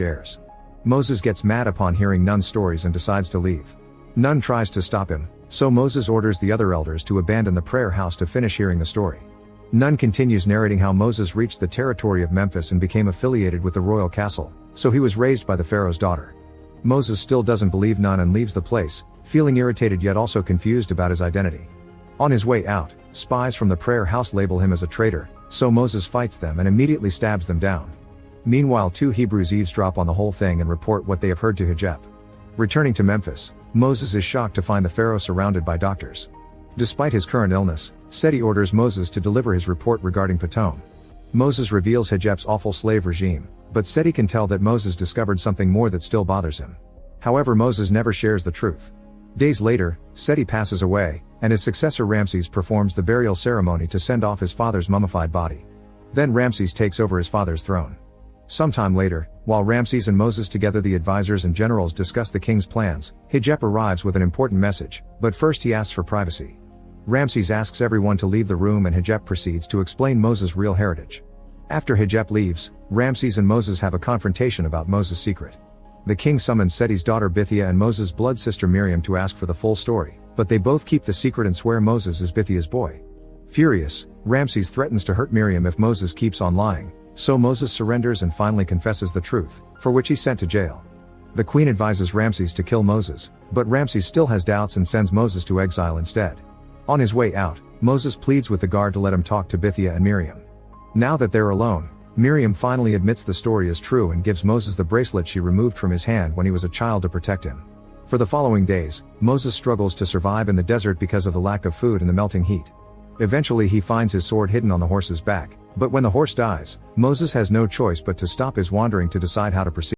heirs. Moses gets mad upon hearing Nun's stories and decides to leave. Nun tries to stop him, so Moses orders the other elders to abandon the prayer house to finish hearing the story. Nun continues narrating how Moses reached the territory of Memphis and became affiliated with the royal castle, so he was raised by the Pharaoh's daughter. Moses still doesn't believe Nun and leaves the place, feeling irritated yet also confused about his identity. On his way out, spies from the prayer house label him as a traitor, so Moses fights them and immediately stabs them down. Meanwhile, two Hebrews eavesdrop on the whole thing and report what they have heard to Hijab. Returning to Memphis, Moses is shocked to find the Pharaoh surrounded by doctors. Despite his current illness, Seti orders Moses to deliver his report regarding Ptolemy. Moses reveals Hijab's awful slave regime, but Seti can tell that Moses discovered something more that still bothers him. However, Moses never shares the truth. Days later, Seti passes away, and his successor Ramses performs the burial ceremony to send off his father's mummified body. Then Ramses takes over his father's throne. Sometime later, while Ramses and Moses together the advisors and generals discuss the king's plans, Hijab arrives with an important message, but first he asks for privacy. Ramses asks everyone to leave the room and Hijab proceeds to explain Moses' real heritage. After Hijab leaves, Ramses and Moses have a confrontation about Moses' secret. The king summons Seti's daughter Bithiah and Moses' blood sister Miriam to ask for the full story, but they both keep the secret and swear Moses is Bithiah's boy. Furious, Ramses threatens to hurt Miriam if Moses keeps on lying, so Moses surrenders and finally confesses the truth, for which he's sent to jail. The queen advises Ramses to kill Moses, but Ramses still has doubts and sends Moses to exile instead. On his way out, Moses pleads with the guard to let him talk to Bithiah and Miriam. Now that they're alone, Miriam finally admits the story is true and gives Moses the bracelet she removed from his hand when he was a child to protect him. For the following days, Moses struggles to survive in the desert because of the lack of food and the melting heat. Eventually he finds his sword hidden on the horse's back, but when the horse dies, Moses has no choice but to stop his wandering to decide how to proceed.